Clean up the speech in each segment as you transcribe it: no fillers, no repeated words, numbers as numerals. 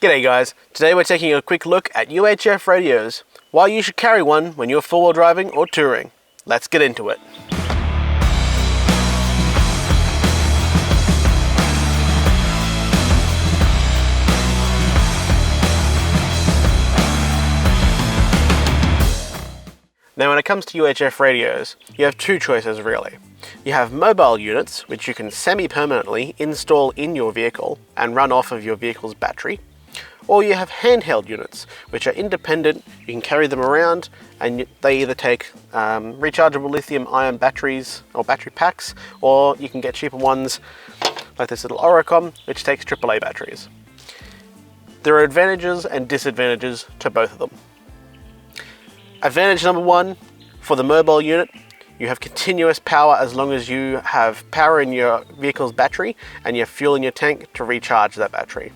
G'day guys, today we're taking a quick look at UHF radios, why you should carry one when you're four-wheel driving or touring. Let's get into it. Now when it comes to UHF radios, you have two choices really. You have mobile units, which you can semi-permanently install in your vehicle and run off of your vehicle's battery. Or you have handheld units, which are independent. You can carry them around and they either take rechargeable lithium-ion batteries or battery packs, or you can get cheaper ones like this little Oricom, which takes AAA batteries. There are advantages and disadvantages to both of them. Advantage number one, for the mobile unit, you have continuous power as long as you have power in your vehicle's battery and you have fuel in your tank to recharge that battery.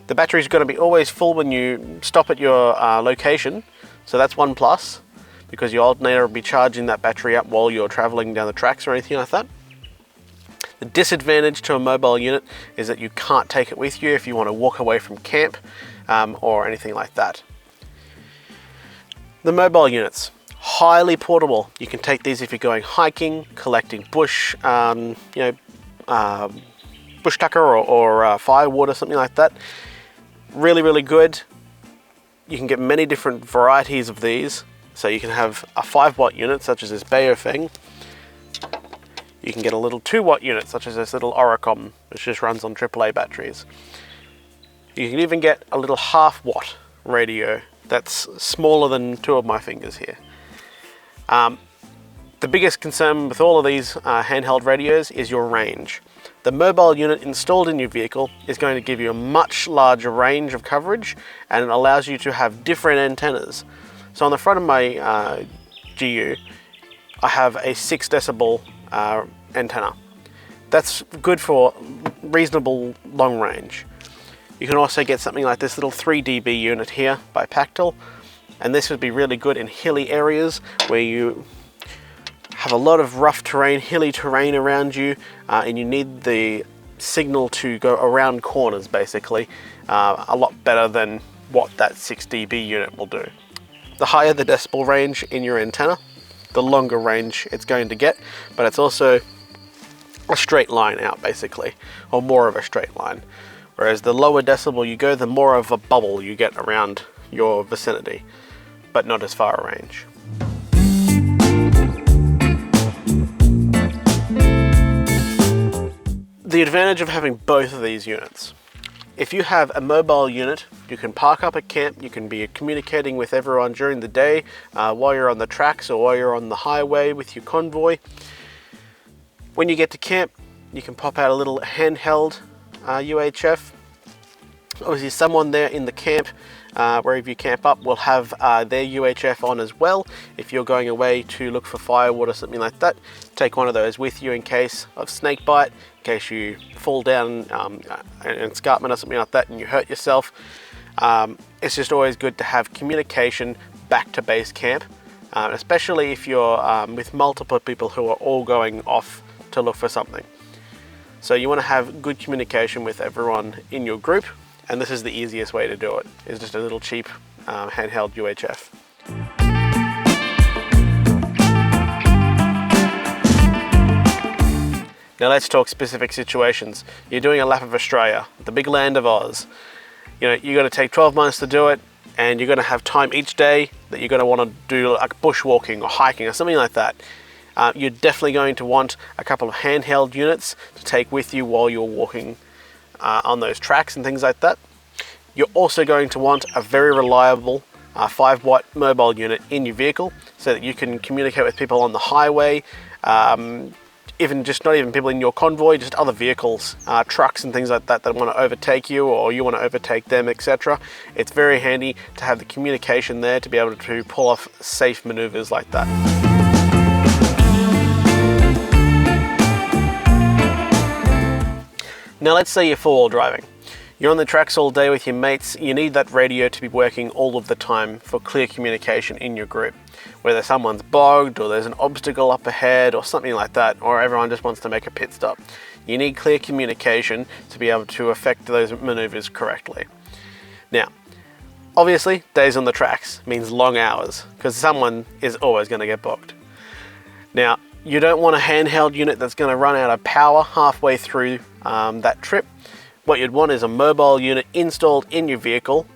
The battery is going to be always full when you stop at your location, so that's one plus, because your alternator will be charging that battery up while you're traveling down the tracks or anything like that. The disadvantage to a mobile unit is that you can't take it with you if you want to walk away from camp or anything like that. The mobile units, highly portable. You can take these if you're going hiking, collecting bush, bush tucker or firewood or something like that. Really good. You can get many different varieties of these. So you can have a 5-watt unit such as this Baofeng. You can get a little 2-watt unit such as this little Oricom, which just runs on AAA batteries. You can even get a little 1/2-watt radio that's smaller than 2 of my fingers here. The biggest concern with all of these handheld radios is your range. The mobile unit installed in your vehicle is going to give you a much larger range of coverage, and it allows you to have different antennas. So on the front of my GU, I have a 6 decibel antenna. That's good for reasonable long range. You can also get something like this little 3 dB unit here by Pactel, and this would be really good in hilly areas where you have a lot of rough terrain, hilly terrain around you, and you need the signal to go around corners basically, a lot better than what that 6 dB unit will do. The higher the decibel range in your antenna, the longer range it's going to get, but it's also a straight line out basically, or more of a straight line. Whereas the lower decibel you go, the more of a bubble you get around your vicinity, but not as far a range. The advantage of having both of these units. If you have a mobile unit, you can park up at camp, you can be communicating with everyone during the day while you're on the tracks or while you're on the highway with your convoy. When you get to camp, you can pop out a little handheld UHF. Obviously someone there in the camp, wherever you camp up, will have their UHF on as well. If you're going away to look for firewood or something like that, take one of those with you in case of snake bite, in case you fall down an escarpment or something like that and you hurt yourself. It's just always good to have communication back to base camp, especially if you're with multiple people who are all going off to look for something. So you want to have good communication with everyone in your group, and this is the easiest way to do it, is just a little cheap handheld UHF. Now let's talk specific situations. You're doing a lap of Australia, the big land of Oz. You know, you're going to take 12 months to do it, and you're going to have time each day that you're going to want to do like bushwalking or hiking or something like that. You're definitely going to want a couple of handheld units to take with you while you're walking on those tracks and things like that. You're also going to want a very reliable 5-watt mobile unit in your vehicle so that you can communicate with people on the highway, even just not even people in your convoy, just other vehicles, trucks and things like that that want to overtake you or you want to overtake them, etc. It's very handy to have the communication there to be able to pull off safe maneuvers like that. Now let's say you're 4-wheel driving. You're on the tracks all day with your mates, you need that radio to be working all of the time for clear communication in your group. Whether someone's bogged, or there's an obstacle up ahead, or something like that, or everyone just wants to make a pit stop. You need clear communication to be able to effect those maneuvers correctly. Now, obviously, days on the tracks means long hours, because someone is always going to get bogged. Now, you don't want a handheld unit that's going to run out of power halfway through that trip. What you'd want is a mobile unit installed in your vehicle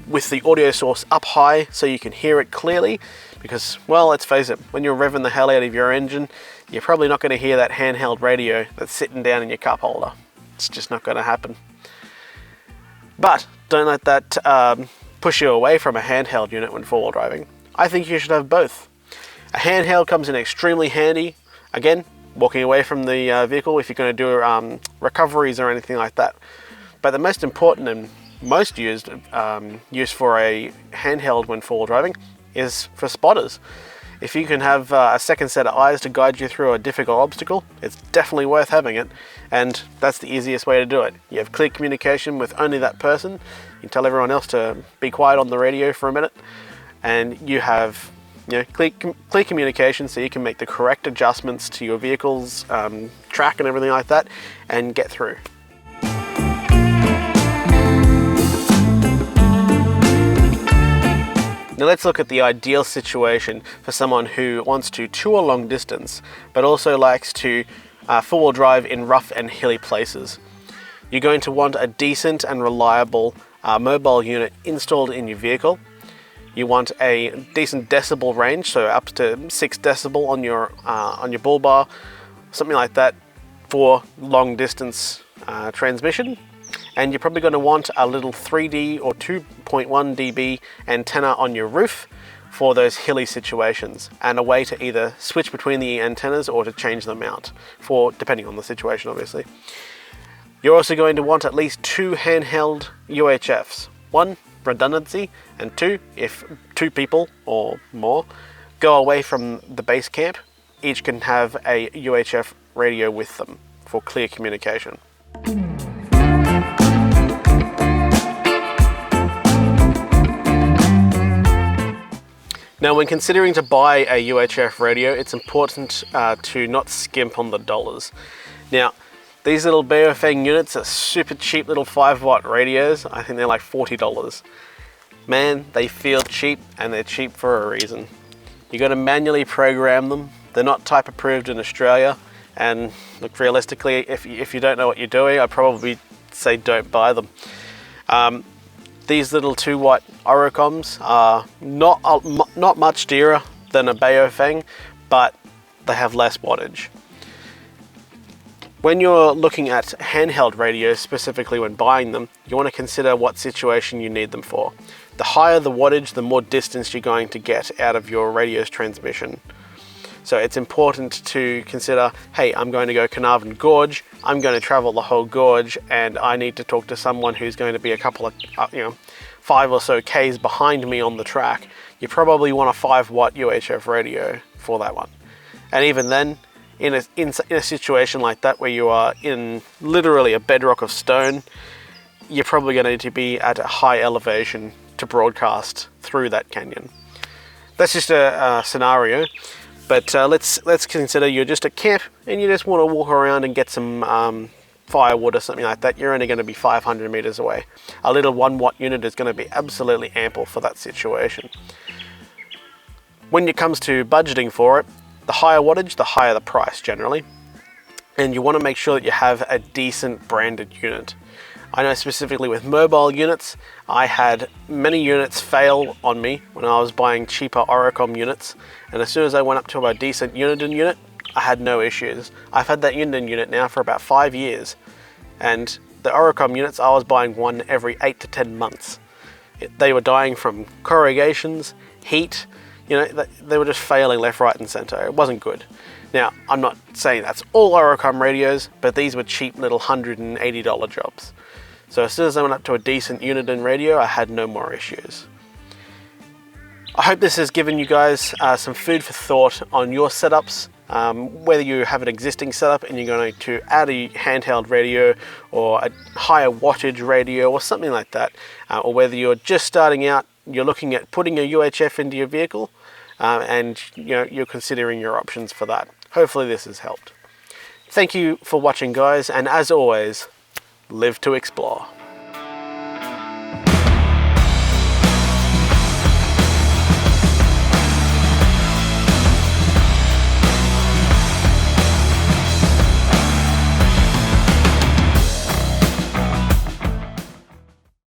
with the audio source up high so you can hear it clearly, because, well, let's face it, when you're revving the hell out of your engine, you're probably not going to hear that handheld radio that's sitting down in your cup holder. It's just not going to happen. But don't let that push you away from a handheld unit when four-wheel driving. I think you should have both. A handheld comes in extremely handy, again, walking away from the vehicle if you're going to do recoveries or anything like that. But the most important and most used use for a handheld when four-wheel driving is for spotters. If you can have a second set of eyes to guide you through a difficult obstacle, it's definitely worth having it, and that's the easiest way to do it. You have clear communication with only that person. You can tell everyone else to be quiet on the radio for a minute, and you have clear communication so you can make the correct adjustments to your vehicle's track and everything like that and get through. Now let's look at the ideal situation for someone who wants to tour long distance but also likes to four-wheel drive in rough and hilly places. You're going to want a decent and reliable mobile unit installed in your vehicle. You want a decent decibel range, so up to 6 decibel on your bull bar, something like that for long distance transmission. And you're probably going to want a little 3D or 2.1 dB antenna on your roof for those hilly situations, and a way to either switch between the antennas or to change them out, depending on the situation obviously. You're also going to want at least 2 handheld UHFs. 1, redundancy, and 2, if 2 people or more go away from the base camp, each can have a UHF radio with them for clear communication. Now, when considering to buy a UHF radio, it's important to not skimp on the dollars. Now, these little Baofeng units are super cheap little 5-watt radios. I think they're like $40. Man, they feel cheap, and they're cheap for a reason. You got to manually program them. They're not type approved in Australia, and look, realistically, if you don't know what you're doing, I'd probably say don't buy them. These little 2-watt Orocoms are not much dearer than a Baofeng, but they have less wattage. When you're looking at handheld radios, specifically when buying them, you want to consider what situation you need them for. The higher the wattage, the more distance you're going to get out of your radio's transmission. So it's important to consider, hey, I'm going to go Carnarvon Gorge, I'm going to travel the whole gorge, and I need to talk to someone who's going to be a couple of, 5 or so Ks behind me on the track. You probably want a 5-watt UHF radio for that one. And even then, in a situation like that where you are in literally a bedrock of stone, you're probably going to need to be at a high elevation to broadcast through that canyon. That's just a scenario. But let's consider you're just at camp and you just want to walk around and get some firewood or something like that. You're only going to be 500 meters away. A little 1-watt unit is going to be absolutely ample for that situation. When it comes to budgeting for it, the higher wattage, the higher the price generally. And you want to make sure that you have a decent branded unit. I know specifically with mobile units, I had many units fail on me when I was buying cheaper Oricom units, and as soon as I went up to a decent Uniden unit, I had no issues. I've had that Uniden unit now for about 5 years, and the Oricom units, I was buying one every 8 to 10 months. They were dying from corrugations, heat, they were just failing left, right and center. It wasn't good. Now, I'm not saying that's all Oricom radios, but these were cheap little $180 jobs. So as soon as I went up to a decent Uniden radio, I had no more issues. I hope this has given you guys some food for thought on your setups. Whether you have an existing setup and you're going to add a handheld radio or a higher wattage radio or something like that, or whether you're just starting out, you're looking at putting a UHF into your vehicle, and you're considering your options for that. Hopefully this has helped. Thank you for watching, guys, and as always, live to explore.